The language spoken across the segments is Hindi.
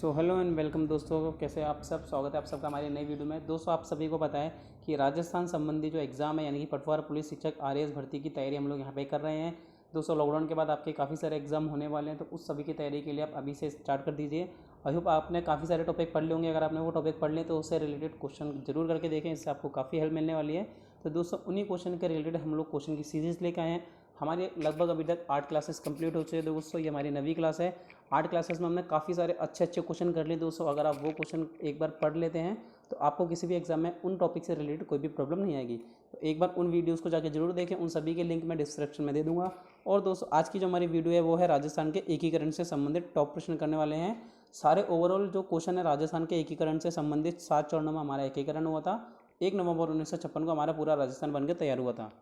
सो हेलो एंड वेलकम दोस्तों, कैसे आप सब। स्वागत है आप सबका हमारी नई वीडियो में। दोस्तों, आप सभी को पता है कि राजस्थान संबंधी जो एग्ज़ाम है यानी कि पटवार पुलिस शिक्षक आरएएस भर्ती की तैयारी हम लोग यहाँ पे कर रहे हैं। दोस्तों, लॉकडाउन के बाद आपके काफ़ी सारे एग्जाम होने वाले हैं, तो उस सभी की तैयारी के लिए आप अभी से स्टार्ट कर दीजिए। आई होप आपने काफ़ी सारे टॉपिक पढ़ लिए होंगे। अगर आपने वो टॉपिक पढ़ लिए तो उससे रिलेटेड क्वेश्चन जरूर करके देखें, इससे आपको काफ़ी हेल्प मिलने वाली है। तो दोस्तों, उन्हीं क्वेश्चन के रिलेटेड हम लोग क्वेश्चन की सीरीज़ लेकर आए हैं। हमारे लगभग अभी तक 8 क्लासेस कंप्लीट हो चुके हैं दोस्तों। ये हमारी 9वीं क्लास है। 8 क्लासेस में हमने काफ़ी सारे अच्छे अच्छे क्वेश्चन कर लिए दोस्तों। अगर आप वो क्वेश्चन एक बार पढ़ लेते हैं तो आपको किसी भी एग्जाम में उन टॉपिक से रिलेटेड कोई भी प्रॉब्लम नहीं आएगी। तो एक बार उन वीडियोज़ को जाके जरूर देखें। उन सभी के लिंक मैं डिस्क्रिप्शन में दे दूँगा। और दोस्तों, आज की जो हमारी वीडियो है वो है राजस्थान के एकीकरण से संबंधित टॉप प्रश्न करने वाले हैं। सारे ओवरऑल जो क्वेश्चन है राजस्थान के एकीकरण से संबंधित 7 चरणों में हमारा एकीकरण हुआ था। 1 नवंबर 1956 को हमारा पूरा राजस्थान बनकर तैयार हुआ था।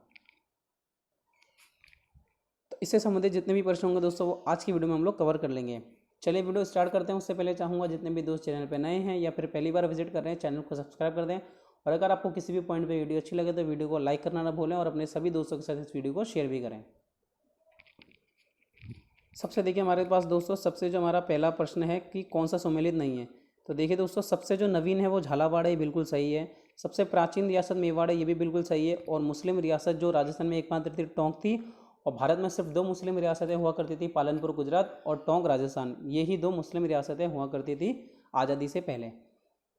तो इससे संबंधित जितने भी प्रश्न होंगे दोस्तों वो आज की वीडियो में हम लोग कवर कर लेंगे। चलिए वीडियो स्टार्ट करते हैं। उससे पहले चाहूँगा जितने भी दोस्त चैनल पर नए हैं या फिर पहली बार विजिट कर रहे हैं, चैनल को सब्सक्राइब कर दें। और अगर आपको किसी भी पॉइंट पे वीडियो अच्छी लगे तो वीडियो को लाइक करना ना भूलें और अपने सभी दोस्तों के साथ इस वीडियो को शेयर भी करें। सबसे देखिए हमारे पास दोस्तों सबसे जो हमारा पहला प्रश्न है कि कौन सा सुमेलित नहीं है। तो देखिए दोस्तों, सबसे जो नवीन है वो झालावाड़ है, बिल्कुल सही है। सबसे प्राचीन रियासत मेवाड़ है, ये भी बिल्कुल सही है। और मुस्लिम रियासत जो राजस्थान में एकमात्र थी टोंक थी। और भारत में सिर्फ 2 मुस्लिम रियासतें हुआ करती थी, पालनपुर गुजरात और टोंक राजस्थान। ये ही 2 मुस्लिम रियासतें हुआ करती थी आज़ादी से पहले।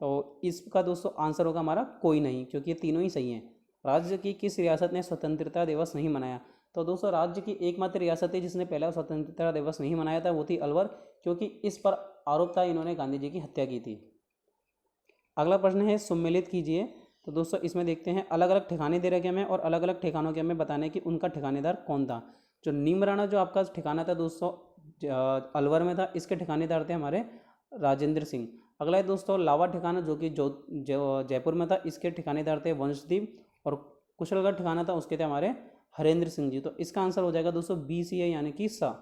तो इसका दोस्तों आंसर होगा हमारा कोई नहीं, क्योंकि ये तीनों ही सही हैं। राज्य की किस रियासत ने स्वतंत्रता दिवस नहीं मनाया। तो दोस्तों, राज्य की एकमात्र रियासत थी जिसने पहला स्वतंत्रता दिवस नहीं मनाया था, वो थी अलवर, क्योंकि इस पर आरोप था इन्होंने गांधी जी की हत्या की थी। अगला प्रश्न है सम्मिलित कीजिए। तो दोस्तों, इसमें देखते हैं अलग अलग ठिकाने दे रखे हमें और अलग अलग ठिकानों के हमें बताने कि उनका ठिकानेदार कौन था। जो नीमराना जो आपका ठिकाना था दोस्तों अलवर में था, इसके ठिकानेदार थे हमारे राजेंद्र सिंह। अगला है दोस्तों लावा ठिकाना जो कि जयपुर में था, इसके ठिकानेदार थे वंशदीप। और कुशलगढ़ ठिकाना था, उसके थे हमारे हरेंद्र सिंह जी। तो इसका आंसर हो जाएगा दोस्तों बी सी है, यानी कि सा।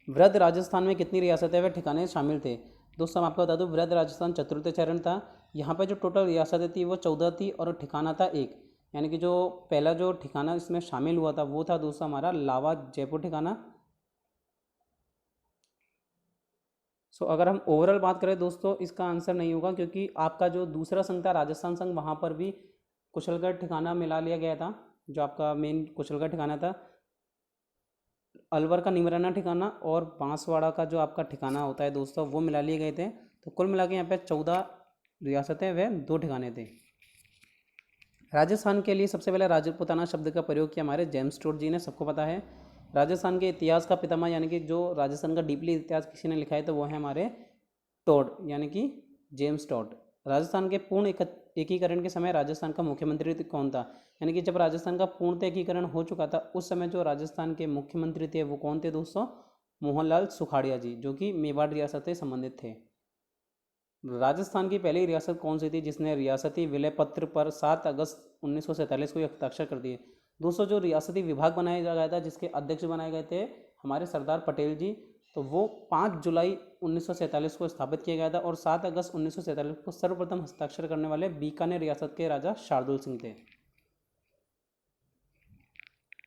वृद्ध राजस्थान में कितनी रियासतें व ठिकाने शामिल थे। दोस्तों, मैं आपको बता दूं वृद्ध राजस्थान चतुर्थ चरण था। यहाँ पे जो टोटल रियासतें थी वो 14 थी और ठिकाना था 1। यानी कि जो पहला जो ठिकाना इसमें शामिल हुआ था वो था दोस्तों हमारा लावा जयपुर ठिकाना। सो अगर हम ओवरऑल बात करें दोस्तों, इसका आंसर नहीं होगा, क्योंकि आपका जो दूसरा संघ था राजस्थान संघ, वहाँ पर भी कुशलगढ़ ठिकाना मिला लिया गया था। जो आपका मेन कुशलगढ़ ठिकाना था, अलवर का निमराना ठिकाना और बांसवाड़ा का जो आपका ठिकाना होता है दोस्तों वो मिला लिए गए थे। तो कुल मिला के यहाँ पे 14 रियासतें व 2 ठिकाने थे। राजस्थान के लिए सबसे पहले राजपूताना शब्द का प्रयोग किया हमारे जेम्स टोड जी ने, सबको पता है। राजस्थान के इतिहास का पितामह यानी कि जो राजस्थान का डीपली इतिहास किसी ने लिखा है तो वो है हमारे टोड यानी कि जेम्स टोड। राजस्थान के पूर्ण एकीकरण के समय राजस्थान का मुख्यमंत्री कौन था। यानी कि जब राजस्थान का पूर्ण एकीकरण हो चुका था उस समय जो राजस्थान के मुख्यमंत्री थे वो कौन थे दोस्तों, मोहनलाल सुखाड़िया जी, जो कि मेवाड़ रियासत से संबंधित थे। राजस्थान की पहली रियासत कौन सी थी जिसने रियासती विलय पत्र पर 7 अगस्त 1947 को हस्ताक्षर कर दिए। दोस्तों, जो रियासती विभाग बनाया गया था जिसके अध्यक्ष बनाए गए थे हमारे सरदार पटेल जी, तो वो 5 जुलाई 1947 को स्थापित किया गया था। और 7 अगस्त 1947 को सर्वप्रथम हस्ताक्षर करने वाले बीकानेर रियासत के राजा शार्दुल सिंह थे।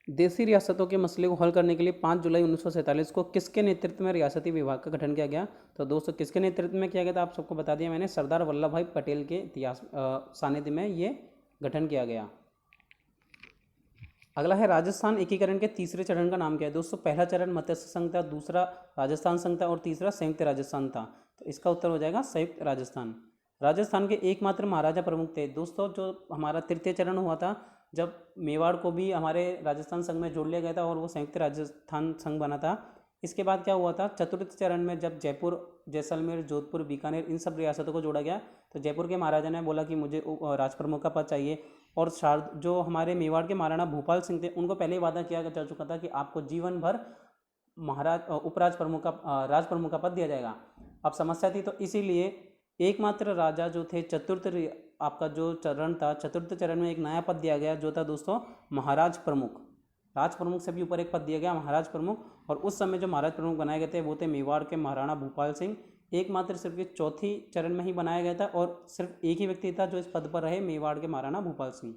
देसी रियासतों के मसले को हल करने के लिए 5 जुलाई 1947 को किसके नेतृत्व में रियासती विभाग का गठन किया गया। तो दोस्तों, किसके नेतृत्व में किया गया था आप सबको बता दिया मैंने, सरदार वल्लभ भाई पटेल के इतिहास सानिध्य में ये गठन किया गया। अगला है राजस्थान एकीकरण के तीसरे चरण का नाम क्या है। दोस्तों, पहला चरण मत्स्य संघ था, दूसरा राजस्थान संघ था और तीसरा संयुक्त राजस्थान था। तो इसका उत्तर हो जाएगा संयुक्त राजस्थान। राजस्थान के एकमात्र महाराजा प्रमुख थे। दोस्तों, जो हमारा तृतीय चरण हुआ था जब मेवाड़ को भी हमारे राजस्थान संघ में जोड़ लिया गया था और वो संयुक्त राजस्थान संघ बना था। इसके बाद क्या हुआ था, चतुर्थ चरण में जब जयपुर, जैसलमेर, जोधपुर, बीकानेर इन सब रियासतों को जोड़ा गया तो जयपुर के महाराजा ने बोला कि मुझे राज प्रमुख का पद चाहिए। और जो हमारे मेवाड़ के महाराणा भूपाल सिंह थे उनको पहले ही वादा किया जा चुका था कि आपको जीवन भर महाराज उपराज प्रमुख का राज प्रमुख का पद दिया जाएगा। अब समस्या थी तो इसीलिए एकमात्र राजा जो थे आपका जो चरण था चतुर्थ चरण में एक नया पद दिया गया जो था दोस्तों महाराज प्रमुख। राज प्रमुख से भी ऊपर एक पद दिया गया महाराज प्रमुख। और उस समय जो महाराज प्रमुख बनाए गए थे वो थे मेवाड़ के महाराणा भूपाल सिंह। एकमात्र सिर्फ ये चौथी चरण में ही बनाया गया था और सिर्फ एक ही व्यक्ति था जो इस पद पर रहे, मेवाड़ के महाराणा भूपाल सिंह।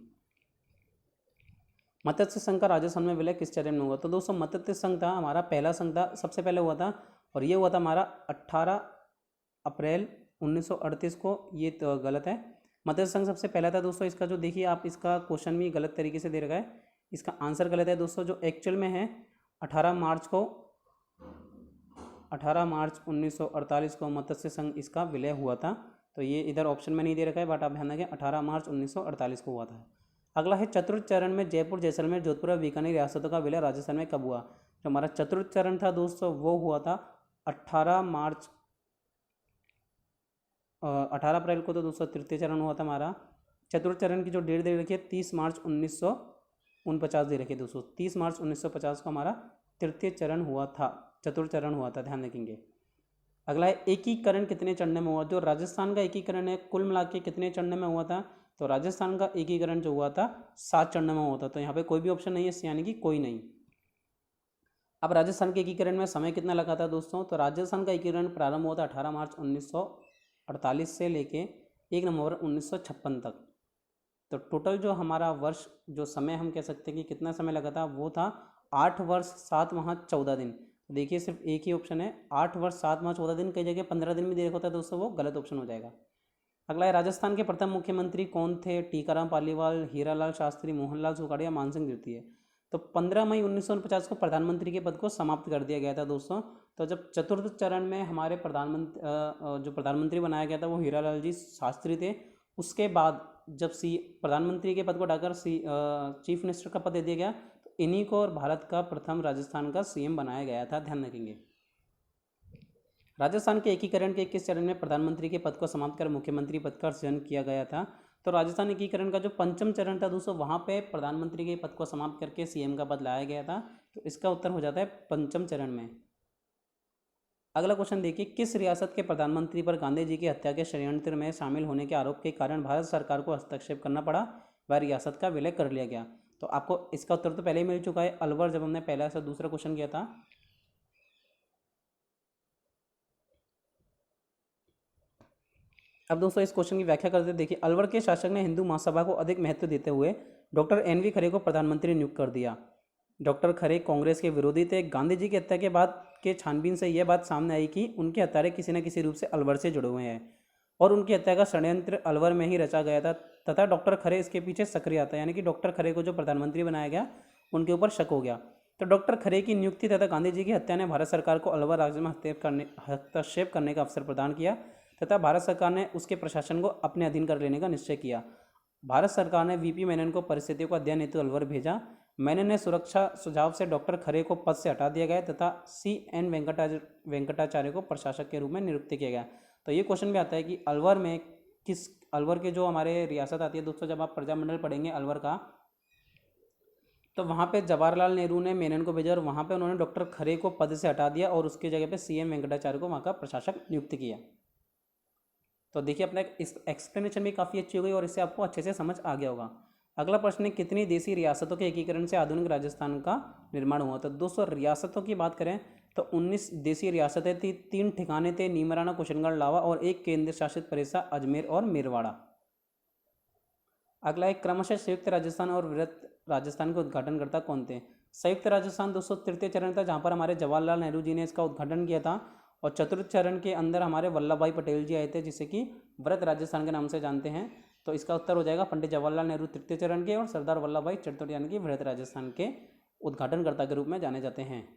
मत्स्य संघ का राजस्थान में विलय किस चरण में हुआ। तो दोस्तों, मत्स्य संघ था हमारा पहला संघ था, सबसे पहले हुआ था और ये हुआ था हमारा अप्रैल 1938 को, ये तो गलत है। मत्स्य संघ सबसे पहला था दोस्तों। इसका जो देखिए आप, इसका क्वेश्चन भी गलत तरीके से दे रखा है, इसका आंसर गलत है दोस्तों। जो एक्चुअल में है 18 मार्च 1948 को मत्स्य संघ इसका विलय हुआ था। तो ये इधर ऑप्शन में नहीं दे रखा है, बट आप ध्यान रखें 18 मार्च 1948 को हुआ था। अगला है चतुर्थ चरण में जयपुर, जैसलमेर, जोधपुर और बीकानेर रियासतों का विलय राजस्थान में कब हुआ? जो हमारा चतुर्थ चरण था दोस्तों वो हुआ था 18 अप्रैल को। तो दोस्तों तृतीय चरण हुआ था हमारा। चतुर्थ चरण की जो डेट दे रखी है 30 मार्च 1949 दे रखी है दोस्तों। 30 मार्च 1950 को हमारा तृतीय चरण हुआ था, चतुर्थ चरण हुआ था, ध्यान रखेंगे। अगला है एकीकरण कितने चरणों में हुआ? जो राजस्थान का एकीकरण है कुल मिला के कितने चरणों में हुआ था? तो राजस्थान का एकीकरण जो हुआ था 7 चरणों में हुआ था। तो यहाँ पे कोई भी ऑप्शन नहीं है, यानी कि कोई नहीं। अब राजस्थान के एकीकरण में समय कितना लगा था दोस्तों? तो राजस्थान का एकीकरण प्रारंभ हुआ था 18 मार्च 1948 से लेके 1 नवंबर 1956 तक। तो टोटल जो हमारा वर्ष, जो समय हम कह सकते हैं कि कितना समय लगा था, वो था 8 वर्ष 7 माह 14 दिन। तो देखिए सिर्फ एक ही ऑप्शन है, 8 वर्ष 7 माह 14 दिन, कई जगह 15 दिन भी दे रखा होता है दोस्तों, वो गलत ऑप्शन हो जाएगा। अगला है राजस्थान के प्रथम मुख्यमंत्री कौन थे? टीकाराम पालीवाल, हीरालाल शास्त्री, मोहनलाल सुखाड़िया, मानसिंह द्वितीय। तो 15 मई 1949 को प्रधानमंत्री के पद को समाप्त कर दिया गया था दोस्तों। तो जब चतुर्थ चरण में हमारे जो प्रधानमंत्री बनाया गया था वो हीरालाल जी शास्त्री थे। उसके बाद जब प्रधानमंत्री के पद को हटाकर चीफ मिनिस्टर का पद दे दिया गया, तो इन्हीं को और भारत का प्रथम राजस्थान का सीएम बनाया गया था, ध्यान रखेंगे। राजस्थान के एकीकरण के किस चरण में प्रधानमंत्री के पद को समाप्त कर मुख्यमंत्री पद का सृजन किया गया था? तो राजस्थान एकीकरण का जो पंचम चरण था दोस्तों, वहाँ पे प्रधानमंत्री के पद को समाप्त करके सीएम का पद लाया गया था। तो इसका उत्तर हो जाता है पंचम चरण में। अगला क्वेश्चन देखिए, किस रियासत के प्रधानमंत्री पर गांधी जी की हत्या के षड्यंत्र में शामिल होने के आरोप के कारण भारत सरकार को हस्तक्षेप करना पड़ा, वह रियासत का विलय कर लिया गया? तो आपको इसका उत्तर तो पहले ही मिल चुका है, अलवर, जब हमने पहला से दूसरा क्वेश्चन किया था। अब दोस्तों इस क्वेश्चन की व्याख्या करते देखिए, अलवर के शासक ने हिंदू महासभा को अधिक महत्व देते हुए डॉक्टर एन वी खरे को प्रधानमंत्री नियुक्त कर दिया। डॉक्टर खरे कांग्रेस के विरोधी थे। गांधी जी की हत्या के बाद के छानबीन से यह बात सामने आई कि उनके हत्यारे किसी न किसी रूप से अलवर से जुड़े हुए हैं और उनकी हत्या का षड्यंत्र अलवर में ही रचा गया था, तथा डॉक्टर खरे इसके पीछे सक्रिय आता है। यानी कि डॉक्टर खरे को जो प्रधानमंत्री बनाया गया उनके ऊपर शक हो गया। तो डॉक्टर खरे की नियुक्ति तथा गांधी जी की हत्या ने भारत सरकार को अलवर राज्य में हस्तक्षेप करने का अवसर प्रदान किया तथा भारत सरकार ने उसके प्रशासन को अपने अधीन कर लेने का निश्चय किया। भारत सरकार ने वीपी मेनन को परिस्थितियों का अध्ययन हेतु अलवर भेजा। मेनन ने सुरक्षा सुझाव से डॉक्टर खरे को पद से हटा दिया गया तथा CN वेंकटाचार्य को प्रशासक के रूप में नियुक्त किया गया। तो ये क्वेश्चन भी आता है कि अलवर के जो हमारे रियासत आती है दोस्तों, जब आप प्रजामंडल पढ़ेंगे अलवर का, तो वहाँ पे जवाहरलाल नेहरू ने मेनन को भेजा और वहाँ पे उन्होंने डॉक्टर खरे को पद से हटा दिया और उसकी जगह पे CM वेंकटाचार्य को वहाँ का प्रशासक नियुक्त किया। तो देखिए अपना इस एक्सप्लेनेशन भी काफ़ी अच्छी हो गई और इससे आपको अच्छे से समझ आ गया होगा। अगला प्रश्न है, कितनी देशी रियासतों के एकीकरण से आधुनिक राजस्थान का निर्माण हुआ? तो दोस्तों रियासतों की बात करें तो 19 देशी रियासतें थी, 3 ठिकाने थे, नीमराना, कुशनगढ़, लावा और एक केंद्र शासित प्रदेश अजमेर और मेरवाड़ा। अगला है, क्रमशः संयुक्त राजस्थान और वृहत राजस्थान के उद्घाटनकर्ता कौन थे? संयुक्त राजस्थान दोस्तों तृतीय चरण था, जहाँ पर हमारे जवाहरलाल नेहरू जी ने इसका उद्घाटन किया था, और चतुर्थ चरण के अंदर हमारे वल्लभ भाई पटेल जी आए थे, जिसे कि वृहत राजस्थान के नाम से जानते हैं। तो इसका उत्तर हो जाएगा पंडित जवाहरलाल नेहरू तृतीय चरण के और सरदार वल्लभ भाई चतुर्थ, यानी कि वृहत राजस्थान के उद्घाटनकर्ता के रूप में जाने जाते हैं।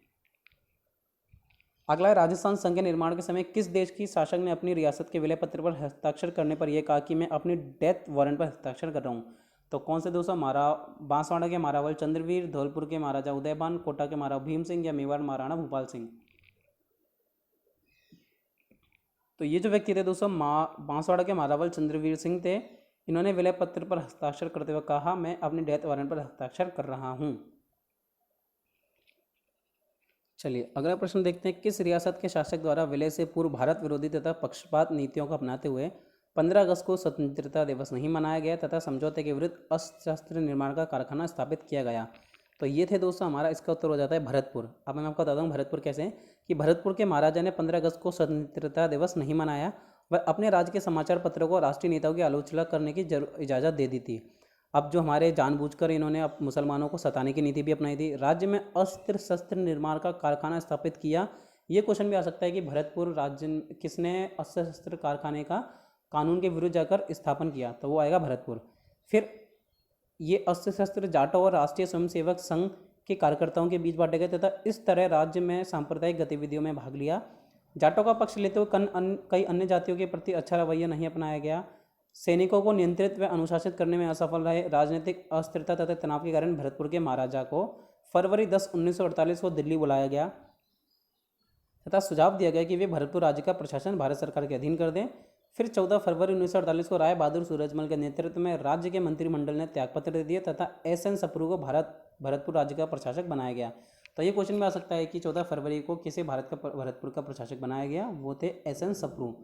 अगला है, राजस्थान संघ के निर्माण के समय किस देश की शासक ने अपनी रियासत के विलय पत्र पर हस्ताक्षर करने पर यह कहा कि मैं अपनी डेथ वारंट पर हस्ताक्षर कर रहा हूँ? तो कौन से दोस्तों? बांसवाड़ा के महारावल चंद्रवीर, धौलपुर के महाराजा उदयभान, कोटा के महाराजा भीम सिंह या मेवाड़ महाराणा भूपाल सिंह? तो ये जो व्यक्ति थे दोस्तों बांसवाड़ा के महारावल चंद्रवीर सिंह थे। इन्होंने विलय पत्र पर हस्ताक्षर करते हुए कहा, मैं अपनी डेथ वारंट पर हस्ताक्षर कर रहा हूँ। चलिए अगला प्रश्न देखते हैं, किस रियासत के शासक द्वारा विलय से पूर्व भारत विरोधी तथा पक्षपात नीतियों को अपनाते हुए 15 अगस्त को स्वतंत्रता दिवस नहीं मनाया गया तथा समझौते के विरुद्ध अस्त्र शस्त्र निर्माण का कारखाना स्थापित किया गया? तो ये थे दोस्तों हमारा, इसका उत्तर हो जाता है भरतपुर। अब मैं आपको बताता हूँ भरतपुर कैसे है कि भरतपुर के महाराजा ने 15 अगस्त को स्वतंत्रता दिवस नहीं मनाया, वह अपने राज्य के समाचार पत्रों को राष्ट्रीय नेताओं की आलोचना करने की इजाज़त दे दी थी। अब जो हमारे जानबूझकर इन्होंने अब मुसलमानों को सताने की नीति भी अपनाई थी। राज्य में अस्त्र शस्त्र निर्माण का कारखाना स्थापित किया, ये क्वेश्चन भी आ सकता है कि भरतपुर राज्य किसने अस्त्र शस्त्र कारखाने का कानून के विरुद्ध जाकर स्थापन किया, तो वो आएगा भरतपुर। फिर ये अस्त्र शस्त्र जाटों और राष्ट्रीय स्वयंसेवक संघ के कार्यकर्ताओं के बीच बांटे गए तथा इस तरह राज्य में सांप्रदायिक गतिविधियों में भाग लिया। जाटों का पक्ष लेते हुए कई अन्य जातियों के प्रति अच्छा रवैया नहीं अपनाया गया। सैनिकों को नियंत्रित व अनुशासित करने में असफल रहे। राजनीतिक अस्थिरता तथा तनाव के कारण भरतपुर के महाराजा को फरवरी 10, 1948 को दिल्ली बुलाया गया तथा सुझाव दिया गया कि वे भरतपुर राज्य का प्रशासन भारत सरकार के अधीन कर दें। फिर 14 फरवरी 1948 को राय बहादुर सूरजमल के नेतृत्व में राज्य के मंत्रिमंडल ने त्यागपत्र दे दिया तथा एस.एन. सप्रू को भरतपुर राज्य का प्रशासक बनाया गया। तो ये क्वेश्चन में आ सकता है कि 14 फरवरी को किसे भरतपुर का प्रशासक बनाया गया, वो थे एस.एन. सप्रू।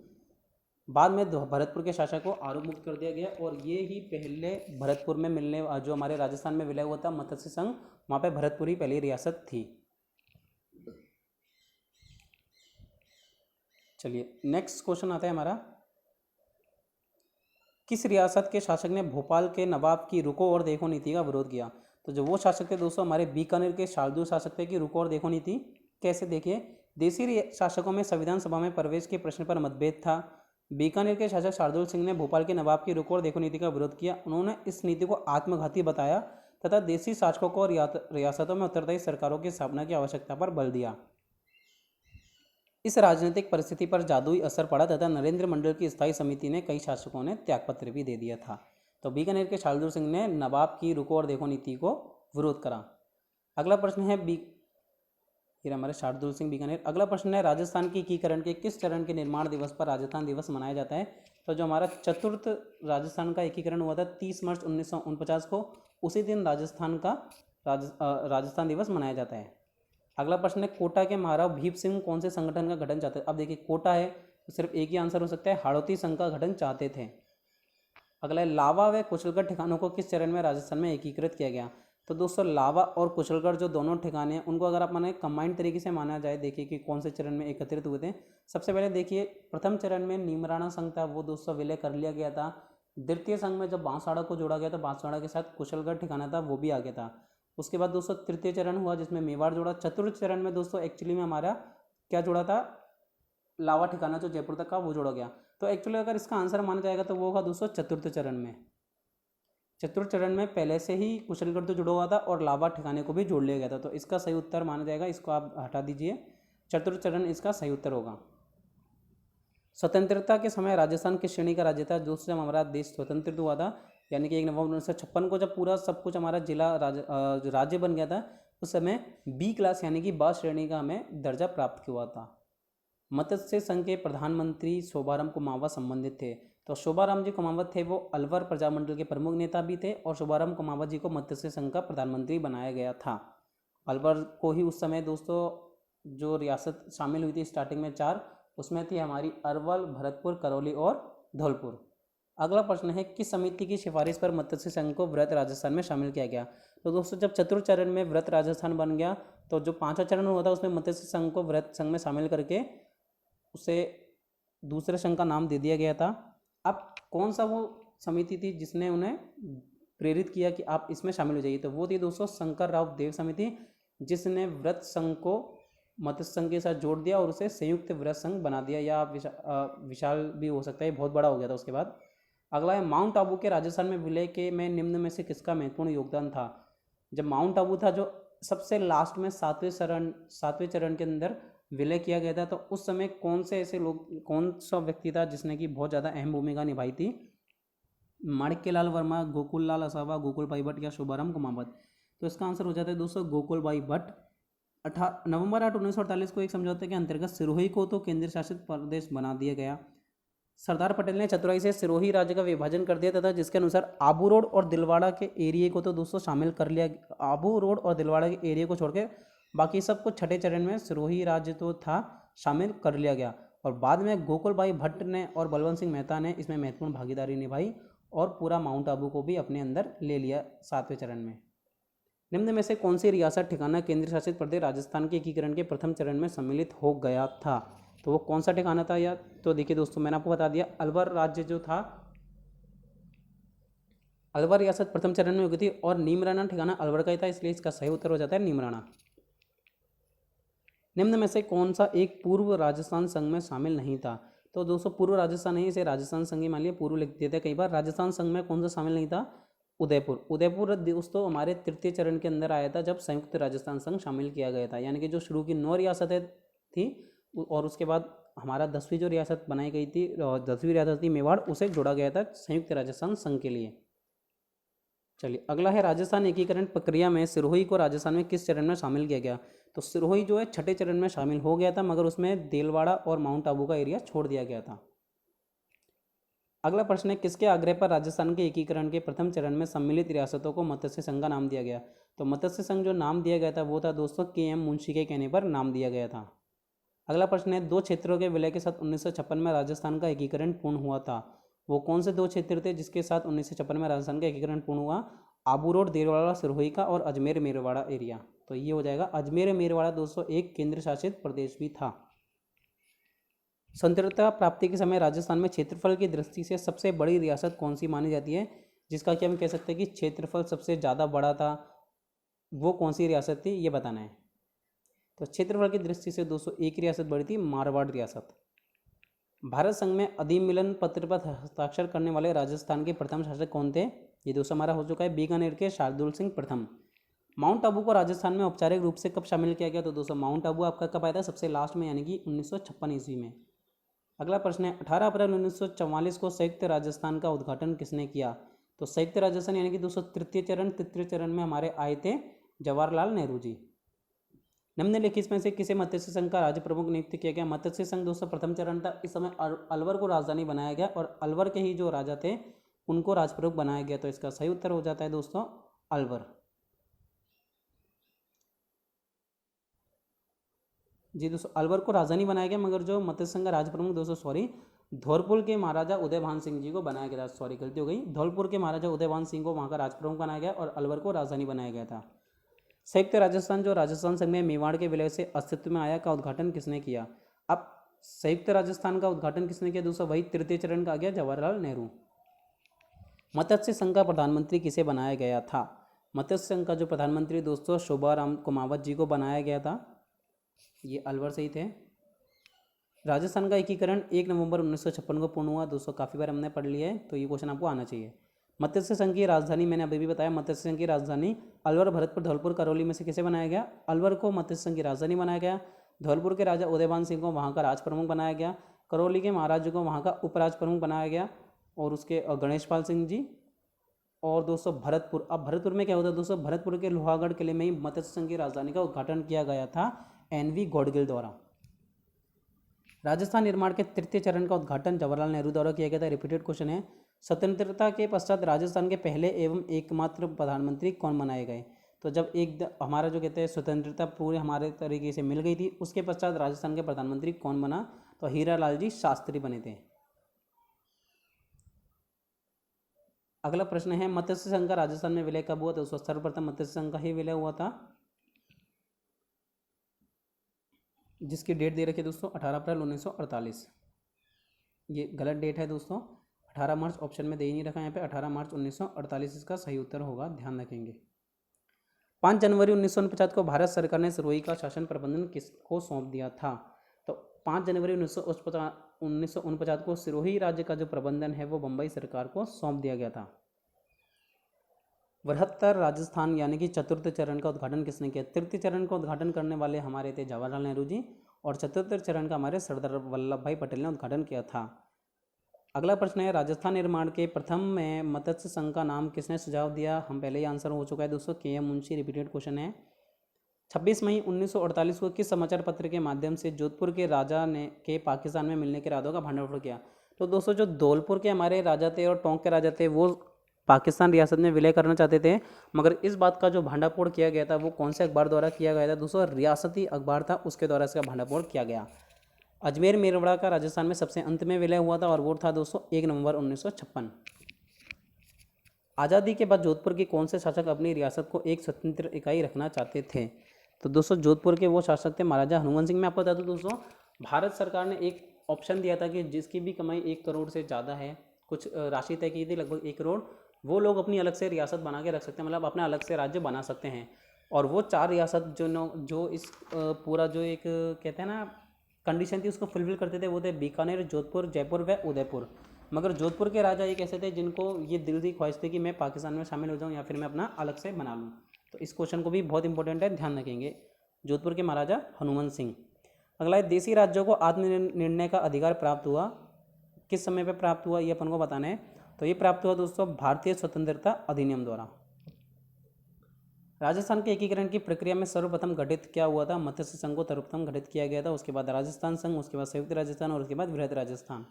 बाद में भरतपुर के शासक को आरोप मुक्त कर दिया गया और ये ही पहले भरतपुर में मिलने जो हमारे राजस्थान में विलय हुआ था मत्स्य संघ, वहाँ पे भरतपुर ही पहली रियासत थी। चलिए नेक्स्ट क्वेश्चन आता है हमारा, किस रियासत के शासक ने भोपाल के नवाब की रुको और देखो नीति का विरोध किया? तो जो वो शासक थे दोस्तों हमारे बीकानेर के शार्दुल शासक थे कि रुको और देखो नीति कैसे, देखिए देसी शासकों में संविधान सभा में प्रवेश के प्रश्न पर मतभेद था। बीकानेर के शासक शार्दुल सिंह ने भोपाल के नवाब की रुको और देखो नीति का विरोध किया। उन्होंने इस नीति को आत्मघाती बताया तथा देसी शासकों को रियासतों में उत्तरदायी सरकारों की स्थापना की आवश्यकता पर बल दिया। इस राजनीतिक परिस्थिति पर जादुई असर पड़ा तथा नरेंद्र मंडल की स्थायी समिति ने कई शासकों ने त्यागपत्र भी दे दिया था। तो बीकानेर के शार्दुल सिंह ने नवाब की रुको और देखो नीति को विरोध करा। अगला प्रश्न है ये हमारे शार्दुल सिंह बीकानेर। अगला प्रश्न है, राजस्थान के एकीकरण के किस चरण के निर्माण दिवस पर राजस्थान दिवस मनाया जाता है? तो जो हमारा चतुर्थ राजस्थान का एकीकरण हुआ था 30 मार्च 1949 को, उसी दिन राजस्थान दिवस मनाया जाता है। अगला प्रश्न है, कोटा के महाराव भीम सिंह कौन से संगठन का गठन चाहते थे? अब देखिए कोटा है तो सिर्फ एक ही आंसर हो सकता है, हाड़ौती संघ का गठन चाहते थे। अगला है, लावा व कुशलगढ़ ठिकानों को किस चरण में राजस्थान में एकीकृत किया गया? तो दोस्तों लावा और कुशलगढ़ जो दोनों ठिकाने हैं उनको अगर आप माने कंबाइंड तरीके से माना जाए, देखिए कि कौन से चरण में एकत्रित हुए थे। सबसे पहले देखिए प्रथम चरण में नीमराणा संघ था, वो दोस्तों विलय कर लिया गया था। द्वितीय संघ में जब बांसवाड़ा को जोड़ा गया तो बांसवाड़ा के साथ कुशलगढ़ ठिकाना था वो भी आ गया था। उसके बाद दोस्तों तृतीय चरण हुआ जिसमें मेवाड़ जोड़ा। चतुर्थ चरण में दोस्तों एक्चुअली में हमारा क्या जोड़ा था, लावा ठिकाना जो जयपुर तक का वो जोड़ा गया। तो एक्चुअली अगर इसका आंसर माना जाएगा तो वो होगा दोस्तों चतुर्थ चरण में। चतुर्थ चरण में पहले से ही कुशलगढ़ तो जुड़ा हुआ था और लावा ठिकाने को भी जोड़ लिया गया था, तो इसका सही उत्तर माना जाएगा, इसको आप हटा दीजिए, चतुर्थ चरण इसका सही उत्तर होगा। स्वतंत्रता के समय राजस्थान किस श्रेणी का राज्य था? दोस्तों जब हमारा देश स्वतंत्र हुआ था यानी कि 1 नवंबर 1956 को जब पूरा सब कुछ हमारा जिला राज्य बन गया था, उस समय बी क्लास यानी कि बा श्रेणी का हमें दर्जा प्राप्त हुआ था। मत्स्य संघ के प्रधानमंत्री शोभाराम कुमावत संबंधित थे। तो शोभाराम जी कुमावत थे वो अलवर प्रजामंडल के प्रमुख नेता भी थे और शोभाराम कुमावत जी को मत्स्य संघ का प्रधानमंत्री बनाया गया था। अलवर को ही उस समय दोस्तों जो रियासत शामिल हुई थी स्टार्टिंग में 4, उसमें थी हमारी अरवल, भरतपुर, करौली और धौलपुर। अगला प्रश्न है, किस समिति की सिफारिश पर मत्स्य संघ को वृहत राजस्थान में शामिल किया गया? तो दोस्तों जब चतुर्थ चरण में वृहत राजस्थान बन गया तो जो 5वां चरण हुआ था उसमें मत्स्य संघ को वृहत संघ में शामिल करके उसे दूसरे संघ का नाम दे दिया गया था। अब कौन सा वो समिति थी जिसने उन्हें प्रेरित किया कि आप इसमें शामिल हो जाइए? तो वो थी दोस्तों शंकर राव देव समिति, जिसने वृहत संघ को मत्स्य संघ के साथ जोड़ दिया और उसे संयुक्त वृहत संघ बना दिया, या विशाल भी हो सकता है, बहुत बड़ा हो गया था उसके बाद। अगला है, माउंट आबू के राजस्थान में विलय के में निम्न में से किसका महत्वपूर्ण योगदान था? जब माउंट आबू था जो सबसे लास्ट में 7वें चरण के अंदर विलय किया गया था, तो उस समय कौन सा व्यक्ति था जिसने की बहुत ज़्यादा अहम भूमिका निभाई थी? माणिक्यलाल वर्मा, गोकुल लाल असावा, गोकुल भाई भट्ट या शोभाराम कुमावत? तो इसका आंसर हो जाता है दोस्तों गोकुल भाई भट्ट। नवंबर 8, 1948 को एक समझौते के अंतर्गत सिरोही को तो केंद्र शासित प्रदेश बना दिया गया। सरदार पटेल ने चतुराई से सिरोही राज्य का विभाजन कर दिया तथा जिसके अनुसार आबू रोड और दिलवाड़ा के एरिया को तो दोस्तों शामिल कर लिया। आबू रोड और दिलवाड़ा के एरिया को छोड़कर बाकी सबको छठे चरण में सिरोही राज्य तो था शामिल कर लिया गया। और बाद में गोकुल भाई भट्ट ने और बलवंत सिंह मेहता ने इसमें महत्वपूर्ण भागीदारी निभाई और पूरा माउंट आबू को भी अपने अंदर ले लिया 7वें चरण में। निम्न में से कौन सी रियासत ठिकाना केंद्र शासित प्रदेश राजस्थान के एकीकरण के प्रथम चरण में सम्मिलित हो गया था? तो वो कौन सा ठिकाना था या? तो देखिए दोस्तों मैंने आपको बता दिया, अलवर राज्य जो था, अलवर रियासत प्रथम चरण में हो गई थी और नीमराना ठिकाना अलवर का ही था, इसलिए इसका सही उत्तर हो जाता है नीमराना। निम्न में से कौन सा एक पूर्व राजस्थान संघ में शामिल नहीं था? तो दोस्तों पूर्व राजस्थान नहीं, इसे राजस्थान संघ ही मान लिया, पूर्व लिख देते हैं कई बार। राजस्थान संघ में कौन सा शामिल नहीं था? उदयपुर। उदयपुर दोस्तों हमारे तृतीय चरण के अंदर आया था जब संयुक्त राजस्थान संघ शामिल किया गया था, यानी कि जो शुरू की 9 रियासतें थी और उसके बाद हमारा 10वीं जो रियासत बनाई गई थी, 10वीं रियासत थी मेवाड़, उसे जोड़ा गया था संयुक्त राजस्थान संघ के लिए। चलिए अगला है राजस्थान एकीकरण प्रक्रिया में सिरोही को राजस्थान में किस चरण में शामिल किया गया? तो सिरोही जो है छठे चरण में शामिल हो गया था, मगर उसमें देलवाड़ा और माउंट आबू का एरिया छोड़ दिया गया था। अगला प्रश्न है किसके आग्रह पर राजस्थान के एकीकरण के प्रथम चरण में सम्मिलित रियासतों को मत्स्य संघ का नाम दिया गया? तो मत्स्य संघ जो नाम दिया गया था वो था दोस्तों के.एम. मुंशी के कहने पर नाम दिया गया था। अगला प्रश्न है 2 क्षेत्रों के विलय के साथ 1956 में राजस्थान का एकीकरण पूर्ण हुआ था। वो कौन से 2 क्षेत्र थे जिसके साथ 1956 में राजस्थान का एकीकरण पूर्ण हुआ? आबू रोड देलवाड़ा सिरोही का और अजमेर मेरवाड़ा एरिया। तो ये हो जाएगा अजमेर मेरवाड़ा दोस्तों एक केंद्र शासित प्रदेश भी था। स्वतंत्रता प्राप्ति के समय राजस्थान में क्षेत्रफल की दृष्टि से सबसे बड़ी रियासत कौन सी मानी जाती है, जिसका कि हम कह सकते हैं कि क्षेत्रफल सबसे ज़्यादा बड़ा था, वो कौन सी रियासत थी ये बताना है। तो क्षेत्रफल की दृष्टि से दोस्तों एक रियासत बड़ी थी, मारवाड़ रियासत। भारत संघ में अधिनियम पत्र पर हस्ताक्षर करने वाले राजस्थान के प्रथम शासक कौन थे? ये दोस्तों हमारा हो चुका है बीकानेर के शार्दुल सिंह प्रथम। माउंट आबू को राजस्थान में औपचारिक रूप से कब शामिल किया गया? तो दोस्तों माउंट आबू आपका कब आया था? सबसे लास्ट में, यानी कि 1956 ईस्वी में। अगला प्रश्न है 18 अप्रैल 1944 को संयुक्त राजस्थान का उद्घाटन किसने किया? तो संयुक्त राजस्थान यानी कि दोस्तों तृतीय चरण में हमारे आए थे जवाहरलाल नेहरू जी। निम्नलिखित में से किसे मत्स्य संघ का राज्य प्रमुख नियुक्त किया गया? मत्स्य संघ दोस्तों प्रथम चरण था, इस समय अलवर को राजधानी बनाया गया और अलवर के ही जो राजा थे उनको राजप्रमुख बनाया गया। तो इसका सही उत्तर हो जाता है दोस्तों अलवर। जी दोस्तों अलवर को राजधानी बनाया गया, मगर जो मत्स्य संघ का राजप्रमुख दोस्तों धौलपुर के महाराजा उदयभान सिंह जी को बनाया गया था। गलती हो गई, धौलपुर के महाराजा उदयभान सिंह को वहाँ का राजप्रमुख बनाया गया और अलवर को राजधानी बनाया गया था। संयुक्त राजस्थान जो राजस्थान संघ में मेवाड़ के विलय से अस्तित्व में आया का उद्घाटन किसने किया? अब संयुक्त राजस्थान का उद्घाटन किसने किया दोस्तों? वही तृतीय चरण का आ गया जवाहरलाल नेहरू। मत्स्य संघ का प्रधानमंत्री किसे बनाया गया था? मत्स्य संघ का जो प्रधानमंत्री दोस्तों शोभाराम कुमावत जी को बनाया गया था, ये अलवर से ही थे। राजस्थान का एकीकरण 1 नवंबर 1956 को पूर्ण हुआ। दोस्तों काफ़ी बार हमने पढ़ लिया है, तो ये क्वेश्चन आपको आना चाहिए। मत्स्य संघ की राजधानी मैंने अभी भी बताया, मत्स्य संघ की राजधानी अलवर, भरतपुर, धौलपुर, करौली में से किसे बनाया गया? अलवर को मत्स्य संघ की राजधानी बनाया गया। धौलपुर के राजा उदयभान सिंह को वहाँ का राज प्रमुख बनाया गया। करौली के महाराज को वहाँ का उपराज प्रमुख बनाया गया और उसके गणेशपाल सिंह जी। और दोस्तों भरतपुर, अब भरतपुर में क्या होता है दोस्तों? भरतपुर के लोहागढ़ किले में ही मत्स्य संघ की राजधानी का उद्घाटन किया गया था एन.वी. गॉडगिल द्वारा। राजस्थान निर्माण के तृतीय चरण का उद्घाटन जवाहरलाल नेहरू द्वारा किया गया था। रिपीटेड क्वेश्चन है, स्वतंत्रता के पश्चात राजस्थान के पहले एवं एकमात्र प्रधानमंत्री कौन बनाए गए? तो जब हमारा जो कहते हैं स्वतंत्रता पूरे हमारे तरीके से मिल गई थी, उसके पश्चात राजस्थान के प्रधानमंत्री कौन बना? तो हीरालाल जी शास्त्री बने थे। अगला प्रश्न है मत्स्य संघ का राजस्थान में विलय कब हुआ? तो सर्वप्रथम मत्स्य संघ का ही विलय हुआ था, जिसकी डेट दे रखी है दोस्तों 18 अप्रैल 1948। ये गलत डेट है दोस्तों, 18 मार्च ऑप्शन में दे ही नहीं रखा यहाँ पे, 18 मार्च 1948 इसका सही उत्तर होगा, ध्यान रखेंगे। 5 जनवरी 1949 को भारत सरकार ने सिरोही का शासन प्रबंधन किसको सौंप दिया था? तो 5 जनवरी 1949 को सिरोही राज्य का जो प्रबंधन है वो बम्बई सरकार को सौंप दिया गया था। बृहत्तर राजस्थान यानी कि चतुर्थ चरण का उद्घाटन किसने किया? तृतीय चरण का उद्घाटन करने वाले हमारे थे जवाहरलाल नेहरू जी और चतुर्थ चरण का हमारे सरदार वल्लभ भाई पटेल ने उद्घाटन किया था। अगला प्रश्न है राजस्थान निर्माण के प्रथम में मत्स्य संघ का नाम किसने सुझाव दिया? हम पहले ही आंसर हो चुका है दोस्तों, के.एम. मुंशी। रिपीटेड क्वेश्चन है 26 मई 1948 को किस समाचार पत्र के माध्यम से जोधपुर के राजा ने के पाकिस्तान में मिलने के इरादों का भंडाफोड़ किया? तो दोस्तों जो धौलपुर के हमारे राजा थे और टोंक के राजा थे वो पाकिस्तान रियासत में विलय करना चाहते थे, मगर इस बात का जो भांडाफोड़ किया गया था वो कौन से अखबार द्वारा किया गया था? दोस्तों रियासती अखबार था, उसके द्वारा इसका भांडाफोड़ किया गया। अजमेर मेरवाड़ा का राजस्थान में सबसे अंत में विलय हुआ था और वो था दोस्तों 1 नवंबर 1956। आज़ादी के बाद जोधपुर के कौन से शासक अपनी रियासत को एक स्वतंत्र इकाई रखना चाहते थे? तो दोस्तों जोधपुर के वो शासक थे महाराजा हनुमान सिंह। मैं आपको बता दूं दोस्तों, भारत सरकार ने एक ऑप्शन दिया था कि जिसकी भी कमाई 1 करोड़ से ज़्यादा है, कुछ राशि तय की थी लगभग 1 करोड़, वो लोग अपनी अलग से रियासत बना के रख सकते हैं, मतलब अपना अलग से राज्य बना सकते हैं। और वो 4 रियासत जो इस पूरा जो एक कहते हैं ना कंडीशन थी उसको फुलफिल करते थे, वो थे बीकानेर, जोधपुर, जयपुर व उदयपुर। मगर जोधपुर के राजा एक ऐसे थे जिनको ये दिल की ख्वाहिश थी कि मैं पाकिस्तान में शामिल हो जाऊँ या फिर मैं अपना अलग से बना लूँ। तो इस क्वेश्चन को भी बहुत इंपॉर्टेंट है, ध्यान रखेंगे। जोधपुर के महाराजा हनुमंत सिंह। अगला है, देसी राज्यों को आत्मनिर्णय का अधिकार प्राप्त हुआ, किस समय पर प्राप्त हुआ, ये अपन को बताना है। तो ये प्राप्त हुआ दोस्तों भारतीय स्वतंत्रता अधिनियम द्वारा। राजस्थान के एकीकरण की प्रक्रिया में सर्वप्रथम गठित क्या हुआ था? मत्स्य संघ को सर्वप्रथम गठित किया गया था, उसके बाद राजस्थान संघ, उसके बाद संयुक्त राजस्थान और उसके बाद वृहद राजस्थान।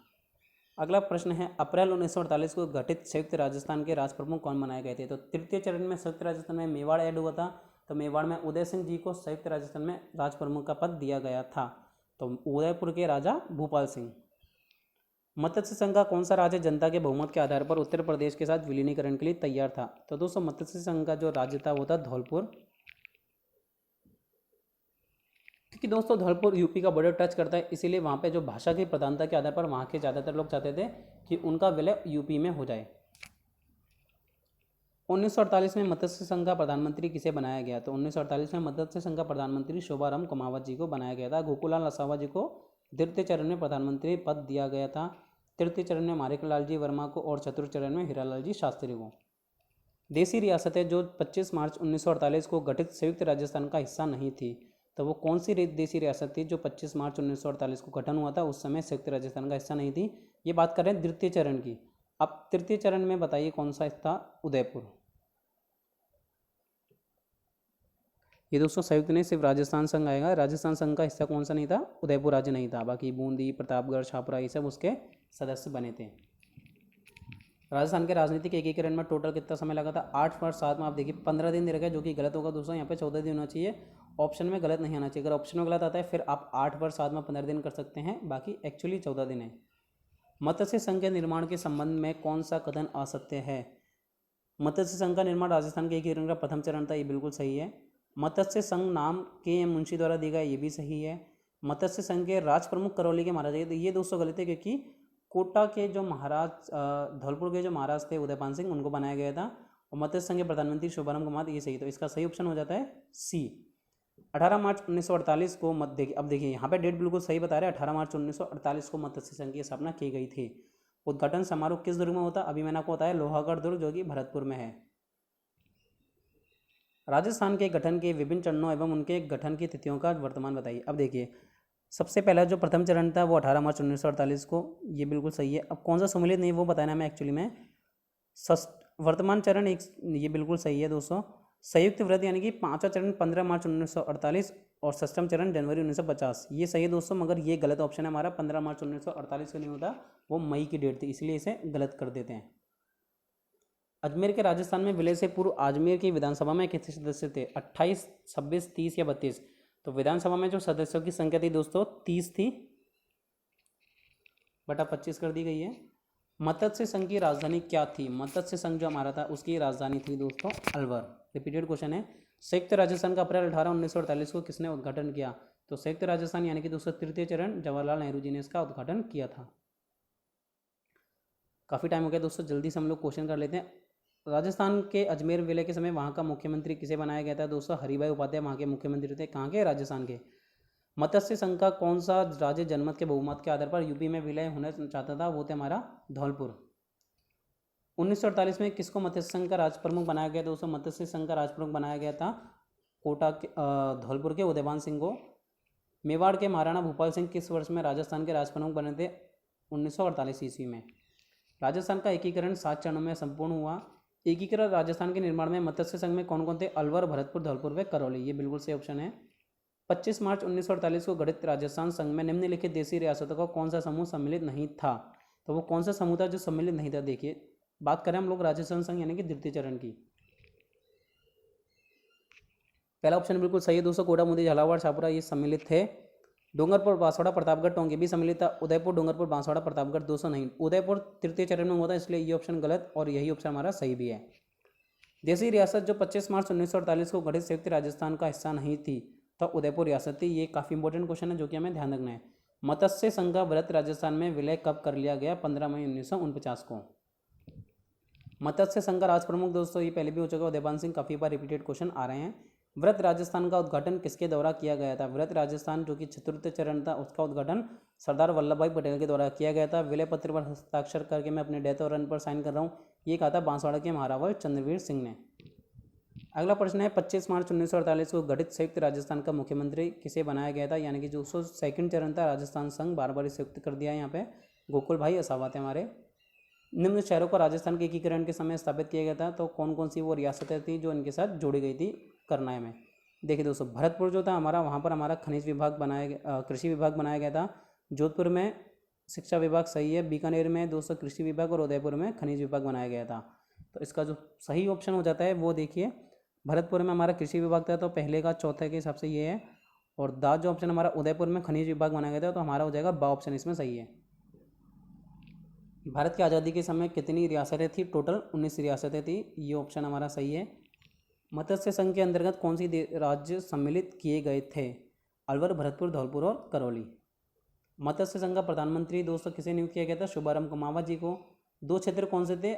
अगला प्रश्न है, अप्रैल 1948 को गठित संयुक्त राजस्थान के राज प्रमुख कौन बनाए गए थे? तो तृतीय चरण में संयुक्त राजस्थान में मेवाड़ ऐड हुआ था, तो मेवाड़ में उदय सिंह जी को संयुक्त राजस्थान में राज प्रमुख का पद दिया गया था। तो उदयपुर के राजा भूपाल सिंह। मत्स्य संघ का कौन सा राज्य जनता के बहुमत के आधार पर उत्तर प्रदेश के साथ विलीनीकरण के लिए तैयार था? तो दोस्तों मत्स्य संघ का जो राज्य था वो था धौलपुर, क्योंकि दोस्तों धौलपुर यूपी का बॉर्डर टच करता है, इसीलिए वहाँ पे जो भाषा की प्रधानता के आधार पर वहाँ के ज़्यादातर लोग चाहते थे कि उनका विलय यूपी में हो जाए। 1948 में मत्स्य संघ का प्रधानमंत्री किसे बनाया गया? तो 1948 में मत्स्य संघ का प्रधानमंत्री शोभाराम कुमावत जी को बनाया गया था। गोकुलाल लसावा जी को द्वितीय चरण में प्रधानमंत्री पद दिया गया था। तृतीय चरण में माणिकलाल जी वर्मा को और चतुर्थ चरण में हीरालाल जी शास्त्री को। देसी रियासतें जो 25 मार्च 1948 को गठित संयुक्त राजस्थान का हिस्सा नहीं थी, तो वो कौन सी देसी रियासत थी जो 25 मार्च 1948 को गठन हुआ था, उस समय संयुक्त राजस्थान का हिस्सा नहीं थी? ये बात कर रहे हैं द्वितीय चरण की। अब तृतीय चरण में बताइए कौन सा था? उदयपुर। ये दोस्तों संयुक्त नहीं, सिर्फ राजस्थान संघ आएगा। राजस्थान संघ का हिस्सा कौन सा नहीं था? उदयपुर राज्य नहीं था। बाकी बूंदी, प्रतापगढ़, छापरा ये सब उसके सदस्य बने थे। राजस्थान के राजनीतिक एकीकरण में टोटल कितना समय लगा था? 8 वर्ष 7 में। आप देखिए 15 दिन दे रखा है, जो कि गलत होगा दोस्तों। यहाँ पे 14 दिन होना चाहिए, ऑप्शन में गलत नहीं आना चाहिए। अगर ऑप्शन में गलत आता है फिर आप 8 वर्ष 7 में 15 दिन कर सकते हैं, बाकी एक्चुअली 14 दिन है। मत्स्य संघ के निर्माण के संबंध में कौन सा कथन असत्य है? मत्स्य संघ का निर्माण राजस्थान के एकीकरण का प्रथम चरण था, ये बिल्कुल सही है। मत्स्य संघ नाम के मुंशी द्वारा दिया गया, ये भी सही है। मत्स्य संघ के राज प्रमुख करौली के महाराज, तो ये दोस्तों गलत है, क्योंकि कोटा के जो महाराज धौलपुर के जो महाराज थे उदयपाल सिंह, उनको बनाया गया था। और मत्स्य संघ के प्रधानमंत्री शोभाराम कुमार, ये सही। तो इसका सही ऑप्शन हो जाता है सी। 18 मार्च 1948 को अब देखिए यहाँ पे डेट बिल्कुल सही बता रहे हैं। 18 मार्च 1948 को मत्स्य संघ की स्थापना की गई थी। उद्घाटन समारोह किस दुर्ग में होता? अभी मैंने आपको बताया लोहागढ़ दुर्ग, जो कि भरतपुर में है। राजस्थान के गठन के विभिन्न चरणों एवं उनके गठन की तिथियों का वर्तमान बताइए। अब देखिए सबसे पहला जो प्रथम चरण था वो 18 मार्च 1948 को, ये बिल्कुल सही है। अब कौन सा सम्मिलित नहीं वो बताना मैं एक्चुअली में। वर्तमान चरण एक, ये बिल्कुल सही है दोस्तों। संयुक्त व्रत यानी कि 5वां चरण 15 मार्च 1948 और 6वां चरण जनवरी 1950, ये सही है दोस्तों। मगर ये गलत ऑप्शन है हमारा। 15 मार्च 1948 को नहीं होता, वो मई की डेट थी, इसलिए इसे गलत कर देते हैं। अजमेर के राजस्थान में विलय से पूर्व अजमेर की विधानसभा में कितने सदस्य थे? 28, 26, 30 या 32? तो विधानसभा में जो सदस्यों की संख्या थी दोस्तों 30 थी, बटा 25 कर दी गई है। मत्स्य संघ की राजधानी क्या थी? मत्स्य संघ जो हमारा था उसकी राजधानी थी दोस्तों अलवर। रिपीटेड क्वेश्चन है। संयुक्त राजस्थान का अप्रैल 18, 1948 को किसने उद्घाटन किया? तो संयुक्त राजस्थान यानी कि दोस्तों तृतीय चरण जवाहरलाल नेहरू जी ने इसका उद्घाटन किया था। काफ़ी टाइम हो गया दोस्तों, जल्दी से हम लोग क्वेश्चन कर लेते हैं। राजस्थान के अजमेर विलय के समय वहाँ का मुख्यमंत्री किसे बनाया गया था? दोस्तों हरिभाई उपाध्याय वहाँ के मुख्यमंत्री थे। कहाँ के? राजस्थान के। मत्स्य संघ का कौन सा राज्य जनमत के बहुमत के आधार पर यूपी में विलय होना चाहता था? वो थे हमारा धौलपुर। 1948 में किसको मत्स्य संघ का राज प्रमुख बनाया गया? दोस्तों मत्स्य संघ का राज प्रमुख बनाया गया था कोटा के धौलपुर के उदयपाल सिंह को। मेवाड़ के महाराणा भूपाल सिंह किस वर्ष में राजस्थान के राज प्रमुख बने थे? 1948 ईस्वी में। राजस्थान का एकीकरण 7 चरणों में संपूर्ण हुआ। एकीकृत राजस्थान के निर्माण में मत्स्य संघ में कौन कौन थे? अलवर, भरतपुर, धौलपुर व करौली, ये बिल्कुल सही ऑप्शन है। 25 मार्च 1948 को गठित राजस्थान संघ में निम्नलिखित देशी रियासतों का कौन सा समूह सम्मिलित नहीं था? तो वो कौन सा समूह था जो सम्मिलित नहीं था? देखिए बात करें हम लोग राजस्थान संघ यानी कि द्वितीय चरण की। पहला ऑप्शन बिल्कुल सही है दोस्तों, कोटा, बूंदी, झालावाड़, छापुरा ये सम्मिलित थे। डूंगरपुर, बांसवाड़ा, प्रतापगढ़, टोंक भी सम्मिलित था। उदयपुर, डूंगरपुर, बांसवाड़ा, प्रतापगढ़ 200 नहीं। उदयपुर तृतीय चरण में हुआ था, इसलिए ये ऑप्शन गलत और यही ऑप्शन हमारा सही भी है। देशी रियासत जो 25 मार्च 1948 को गठित संयुक्त राजस्थान का हिस्सा नहीं थी, तो उदयपुर रियासत थी। ये काफ़ी इंपॉर्टेंट क्वेश्चन है जो कि हमें ध्यान रखना है। मत्स्य संघ का व्रत राजस्थान में विलय कब कर लिया गया? 15 मई 1949 को। मत्स्य संघ का राज प्रमुख दोस्तों ये पहले भी हो चुका है, उदयपाल सिंह। काफ़ी बार रिपीटेड क्वेश्चन आ रहे हैं। व्रत राजस्थान का उद्घाटन किसके द्वारा किया गया था? व्रत राजस्थान जो कि चतुर्थ चरण था उसका उद्घाटन सरदार वल्लभ भाई पटेल के द्वारा किया गया था। विलय पत्र पर हस्ताक्षर करके मैं अपने डेथ और रन पर साइन कर रहा हूँ। ये कहा था बांसवाड़ा के महारावल चंद्रवीर सिंह ने। अगला प्रश्न है 25 मार्च 1948 को गठित संयुक्त राजस्थान का मुख्यमंत्री किसे बनाया गया था? यानी कि जो सेकंड चरण था राजस्थान संघ बार बार संयुक्त कर दिया है यहाँ पे। गोकुल भाई असावा थे हमारे। निम्न शहरों को राजस्थान के एकीकरण के समय स्थापित किया गया था। तो कौन कौन सी वो रियासतें थी जो इनके साथ जोड़ी गई थी करनाल में? देखिए दोस्तों, भरतपुर जो था हमारा, वहाँ पर हमारा खनिज विभाग बनाया गया, कृषि विभाग बनाया गया था। जोधपुर में शिक्षा विभाग सही है। बीकानेर में दोस्तों कृषि विभाग और उदयपुर में खनिज विभाग बनाया गया था। तो इसका जो सही ऑप्शन हो जाता है वो देखिए, भरतपुर में हमारा कृषि विभाग था तो पहले का चौथे के हिसाब से ये है। और जो ऑप्शन हमारा उदयपुर में खनिज विभाग बनाया गया था तो हमारा हो जाएगा बा ऑप्शन इसमें सही है। भारत की आज़ादी के समय कितनी रियासतें थी? टोटल 19 रियासतें थी। ये ऑप्शन हमारा सही है। मत्स्य संघ के अंतर्गत कौन सी राज्य सम्मिलित किए गए थे? अलवर, भरतपुर, धौलपुर और करौली। मत्स्य संघ का प्रधानमंत्री दोस्तों किसे नियुक्त किया गया था? शुभारंभ कुमावत जी को। 2 क्षेत्र कौन से थे?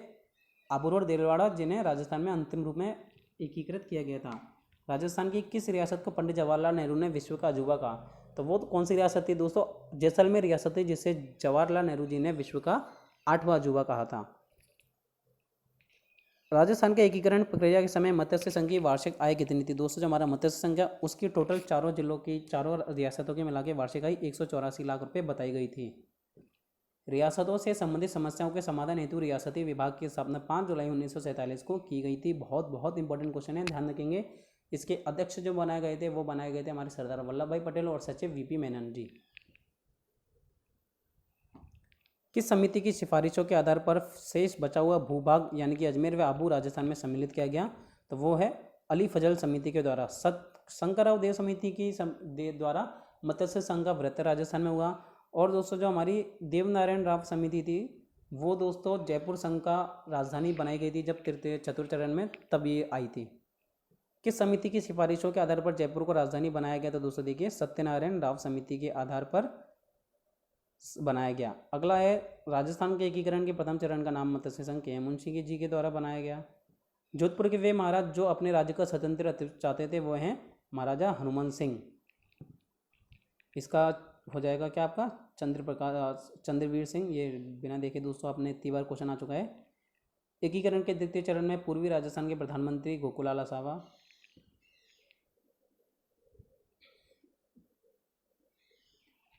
आबूर और देलवाड़ा, जिन्हें राजस्थान में अंतिम रूप में एकीकृत किया गया था। राजस्थान की किस रियासत को पंडित जवाहरलाल नेहरू ने विश्व का अजूबा कहा? तो वो कौन सी रियासत थी दोस्तों? जैसलमेर रियासत थी, जिसे जवाहरलाल नेहरू जी ने विश्व का 8वां अजूबा कहा था। राजस्थान के एकीकरण प्रक्रिया के समय मत्स्य संघ की वार्षिक आय कितनी थी? दोस्तों जो हमारा मत्स्य संघ है उसकी टोटल चारों जिलों की, चारों रियासतों के मिला के वार्षिक आय 184 लाख रुपये बताई गई थी। रियासतों से संबंधित समस्याओं के समाधान हेतु रियासती विभाग की स्थापना 5 जुलाई 1947 को की गई थी। बहुत बहुत इंपॉर्टेंट क्वेश्चन है, ध्यान रखेंगे। इसके अध्यक्ष जो बनाए गए थे वो बनाए गए थे हमारे सरदार वल्लभ भाई पटेल और सचिव वीपी मेनन जी। किस समिति की सिफारिशों के आधार पर शेष बचा हुआ भूभाग यानी कि अजमेर व आबू राजस्थान में सम्मिलित किया गया? तो वो है अली फजल समिति के द्वारा। शंकरराव देव समिति की द्वारा मत्स्य संघ का व्रत राजस्थान में हुआ। और दोस्तों जो हमारी देवनारायण राव समिति थी वो दोस्तों जयपुर संघ का राजधानी बनाई गई थी जब चतुर्थ चरण में, तब ये आई थी। किस समिति की सिफारिशों के आधार पर जयपुर को राजधानी बनाया गया? तो दोस्तों देखिए सत्यनारायण राव समिति के आधार पर बनाया गया। अगला है राजस्थान के एकीकरण के प्रथम चरण का नाम मत्स्य संघ के मुंशी जी के द्वारा बनाया गया। जोधपुर के वे महाराज जो अपने राज्य का स्वतंत्र चाहते थे वो हैं महाराजा हनुमान सिंह। इसका हो जाएगा क्या आपका? चंद्रवीर सिंह। ये बिना देखे दोस्तों आपने इतनी बार क्वेश्चन आ चुका है। एकीकरण के द्वितीय चरण में पूर्वी राजस्थान के प्रधानमंत्री गोकुलाल असावा।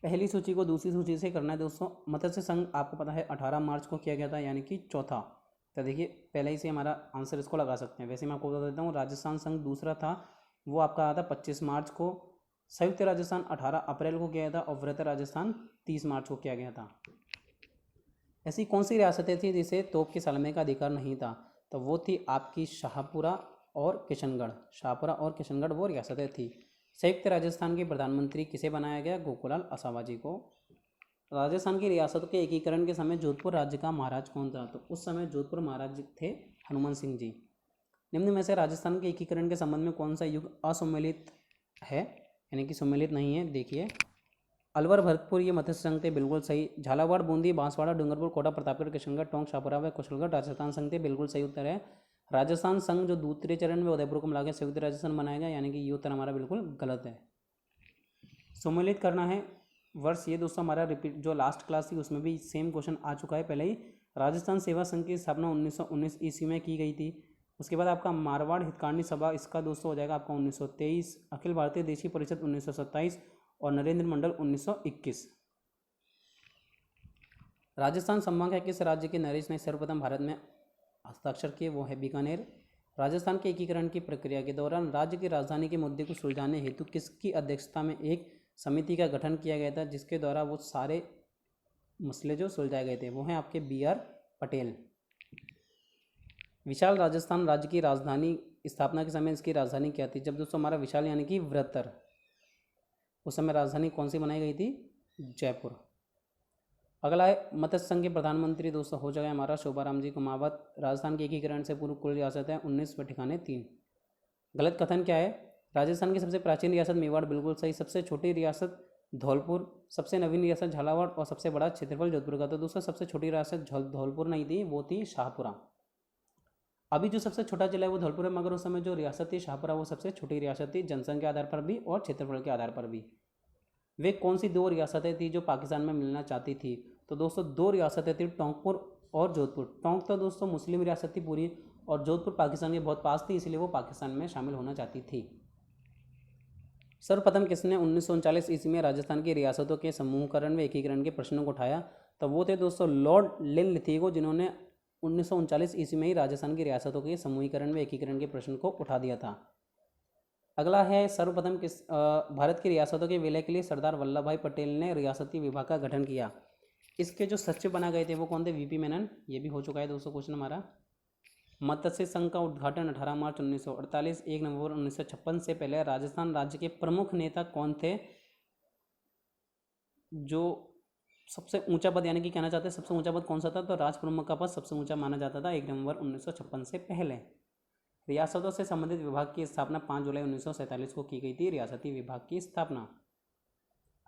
पहली सूची को दूसरी सूची से करना है दोस्तों। मत्स्य संघ आपको पता है 18 मार्च को किया गया था, यानी कि चौथा। तो देखिए पहले ही से हमारा आंसर इसको लगा सकते हैं। वैसे मैं आपको बता देता हूँ, राजस्थान संघ दूसरा था, वो आपका आया था 25 मार्च को। संयुक्त राजस्थान 18 अप्रैल को किया था और व्रत राजस्थान 30 मार्च को किया गया था। ऐसी कौन सी रियासतें थी जिसे तोप के सलामी का अधिकार नहीं था? तो वो थी आपकी शाहपुरा और किशनगढ़। शाहपुरा और किशनगढ़ वो रियासतें थी। संयुक्त राजस्थान के प्रधानमंत्री किसे बनाया गया? गोकुलाल असावा जी को। राजस्थान की रियासतों के एकीकरण के समय जोधपुर राज्य का महाराज कौन था? तो उस समय जोधपुर महाराज थे हनुमान सिंह जी। निम्न में से राजस्थान के एकीकरण के संबंध में कौन सा युग असम्मिलित है, यानी कि सम्मिलित नहीं है? देखिए अलवर, भरतपुर ये मत्स्य संघ थे, बिल्कुल सही। झालावाड़, बूंदी, बांसवाड़ा, डूंगरपुर, कोटा, प्रतापगढ़, किशनगढ़, टोंक, शाहपुरा व कुशलगढ़ राजस्थान संघ थे, बिल्कुल सही उत्तर है। राजस्थान संघ जो दूसरे चरण में उदयपुर को मिलाकर संयुक्त राजस्थान बनाया गया, यानी कि ये उत्तर हमारा बिल्कुल गलत है। सम्मिलित करना है वर्ष, ये दोस्तों हमारा रिपीट जो लास्ट क्लास थी उसमें भी सेम क्वेश्चन आ चुका है पहले ही। राजस्थान सेवा संघ की स्थापना 1919 ईस्वी में की गई थी। उसके बाद आपका मारवाड़ हितकांडी सभा, इसका दोस्तों हो जाएगा आपका 1923। अखिल भारतीय देशी परिषद 1927 और नरेंद्र मंडल 1921। राजस्थान संभाग है किस राज्य के नरेश ने सर्वप्रथम भारत में हस्ताक्षर किए? वो है बीकानेर। राजस्थान के एकीकरण की प्रक्रिया के दौरान राज्य की राजधानी के मुद्दे को सुलझाने हेतु किसकी अध्यक्षता में एक समिति का गठन किया गया था, जिसके द्वारा वो सारे मसले जो सुलझाए गए थे? वो हैं आपके BR पटेल। विशाल राजस्थान राज्य की राजधानी स्थापना के समय इसकी राजधानी क्या थी? जब दोस्तों हमारा विशाल यानी कि वृत्तर, उस समय राजधानी कौन सी बनाई गई थी? जयपुर। अगला है मत्स्य संघ के प्रधानमंत्री दोस्तों हो जाएगा हमारा शोभाराम जी कुमावत। राजस्थान के एकीकरण से पूर्व कुल रियासत है 19 व ठिकाने 3। गलत कथन क्या है? राजस्थान की सबसे प्राचीन रियासत मेवाड़, बिल्कुल सही। सबसे छोटी रियासत धौलपुर, सबसे नवीन रियासत झालावाड़ और सबसे बड़ा क्षेत्रफल जोधपुर का। तो दोस्तों सबसे छोटी रियासत धौलपुर नहीं थी, वो थी शाहपुरा। अभी जो सबसे छोटा जिला है वो धौलपुर है, मगर उस समय जो रियासत थी शाहपुरा वो सबसे छोटी रियासत थी, जनसंख्या के आधार पर भी और क्षेत्रफल के आधार पर भी। वे कौन सी दो रियासतें थी जो पाकिस्तान में मिलना चाहती थी? तो दोस्तों दो रियासतें थी, टोंकपुर और जोधपुर। टोंक तो दोस्तों मुस्लिम रियासत थी पूरी, और जोधपुर पाकिस्तान के बहुत पास थी, इसलिए वो पाकिस्तान में शामिल होना चाहती थी। सर्वप्रथम किसने 1939 ईस्वी में राजस्थान की रियासतों के समूहकरण व एकीकरण के प्रश्नों को उठाया? तो वो थे दोस्तों लॉर्ड लिनलिथिगो, जिन्होंने 1939 ईस्वी में ही राजस्थान की रियासतों के समूहीकरण व एकीकरण के प्रश्न को उठा दिया था। अगला है सर्वप्रथम भारत की रियासतों के विलय के लिए सरदार वल्लभ भाई पटेल ने रियासती विभाग का गठन किया। इसके जो सचिव बना गए थे वो कौन थे? वीपी मेनन। ये भी हो चुका है दोस्तों क्वेश्चन हमारा। मत्स्य संघ का उद्घाटन 18 मार्च 1948, 1 नवंबर 1956 से पहले राजस्थान राज्य के प्रमुख नेता कौन थे? जो सबसे ऊंचा पद, यानी कि कहना चाहते हैं सबसे ऊंचा पद कौन सा था? तो राज प्रमुख का पद सबसे ऊंचा माना जाता था 1 नवंबर 1956 से पहले। रियासतों से संबंधित विभाग की स्थापना 5 जुलाई 1947 को की गई थी, रियासती विभाग की स्थापना।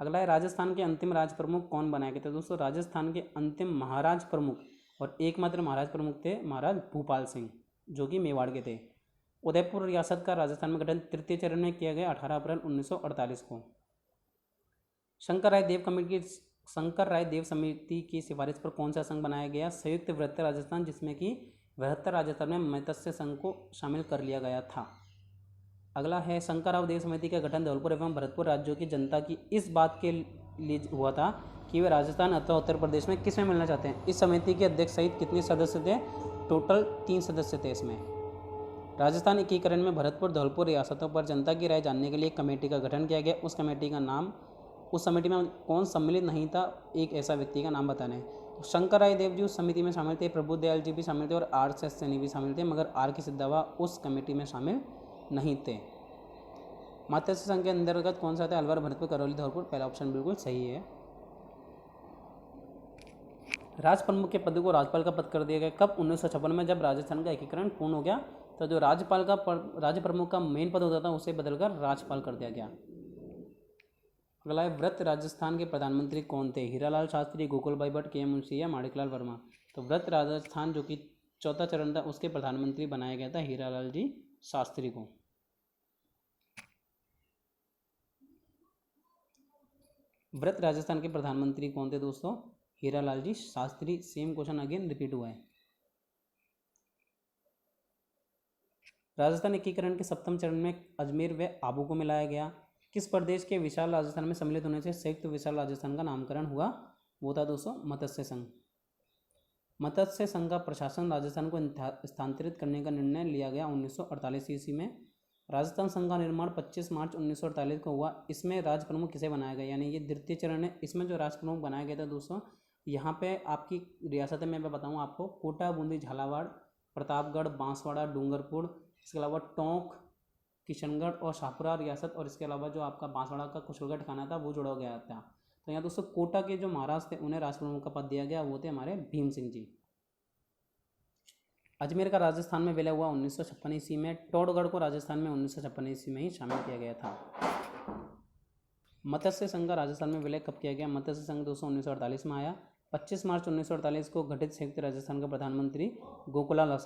अगला है राजस्थान के अंतिम राज प्रमुख कौन बनाए गए थे? दोस्तों राजस्थान के अंतिम महाराज प्रमुख और एकमात्र महाराज प्रमुख थे महाराज भूपाल सिंह, जो कि मेवाड़ के थे। उदयपुर रियासत का राजस्थान में गठन तृतीय चरण में किया गया 18 अप्रैल 1948 को। शंकर राय देव समिति की सिफारिश पर कौन सा संघ बनाया गया? संयुक्त वृत्त राजस्थान, जिसमें कि बृहत्तर राजस्थान में मत्स्य संघ को शामिल कर लिया गया था। अगला है शंकरराव देव समिति का गठन धौलपुर एवं भरतपुर राज्यों की जनता की इस बात के लिए हुआ था कि वे राजस्थान अथवा उत्तर प्रदेश में किस में मिलना चाहते हैं। इस समिति के अध्यक्ष सहित कितने सदस्य थे? टोटल 3 सदस्य थे इसमें। राजस्थान एकीकरण में भरतपुर धौलपुर रियासतों पर जनता की राय जानने के लिए एक कमेटी का गठन किया गया। उस कमेटी का नाम, उस समिति में कौन सम्मिलित नहीं था? एक ऐसा व्यक्ति का नाम बताना है। शंकर राय देव जी उस समिति में शामिल थे, प्रभु दयाल जी भी शामिल थे और RS सैनी भी शामिल थे, मगर R.K. सिद्धवा उस कमेटी में शामिल नहीं थे। मत्स्य संघ के अंतर्गत कौन सा था? अलवर, भरतपुर, करौली, धौलपुर। पहला ऑप्शन बिल्कुल सही है। राज प्रमुख के पद को राज्यपाल का पद कर दिया गया कब? 1956 में, जब राजस्थान का एकीकरण पूर्ण हो गया तो जो राज्य प्रमुख का मेन पद होता था उसे बदलकर राज्यपाल कर दिया गया। अगला है व्रत राजस्थान के प्रधानमंत्री कौन थे? हीरालाल शास्त्री, गोकुलभाई भट्ट, KM मुंशी या माणिकलाल वर्मा। तो व्रत राजस्थान जो कि चौथा चरण था उसके प्रधानमंत्री बनाया गया था हीरालाल जी शास्त्री को। व्रत राजस्थान के प्रधानमंत्री कौन थे दोस्तों? Hiralal ji Shastri. Same question again repeat हुआ है। राजस्थान एकीकरण के 7वें चरण में अजमेर व आबू को मिलाया गया। किस प्रदेश के विशाल राजस्थान में सम्मिलित होने से संयुक्त विशाल राजस्थान का नामकरण हुआ? वो था दोस्तों मत्स्य संघ। मत्स्य संघ का प्रशासन राजस्थान को स्थानांतरित करने का निर्णय लिया गया 1948 ईस्वी में। राजस्थान संघ का निर्माण 25 मार्च 1948 को हुआ। इसमें राज प्रमुख किसे बनाया गया? यानी ये द्वितीय चरण है। इसमें जो राज प्रमुख बनाया गया था दोस्तों, यहाँ पे आपकी रियासतें मैं बताऊँ आपको, कोटा, बूंदी, झालावाड़, प्रतापगढ़, बांसवाड़ा, डूंगरपुर, इसके अलावा टोंक, किशनगढ़ और शाहपुरा रियासत, और इसके अलावा जो आपका बांसवाड़ा का कुशलगढ़ ठिकाना था वो जुड़ा गया था। तो यहाँ दोस्तों कोटा के जो महाराज थे उन्हें राज प्रमुख का पद दिया गया, वो थे हमारे भीम सिंह जी। अजमेर का राजस्थान में विलय हुआ 1956 ईस्वी में। टोडगढ़ को राजस्थान में 1956 ईस्वी में ही शामिल किया गया था। मत्स्य संघ का राजस्थान में विलय कब किया गया? मत्स्य संघ दोस्तों 1948 में आया। 25 मार्च 1948 को गठित संयुक्त राजस्थान का प्रधानमंत्री गोकुलाल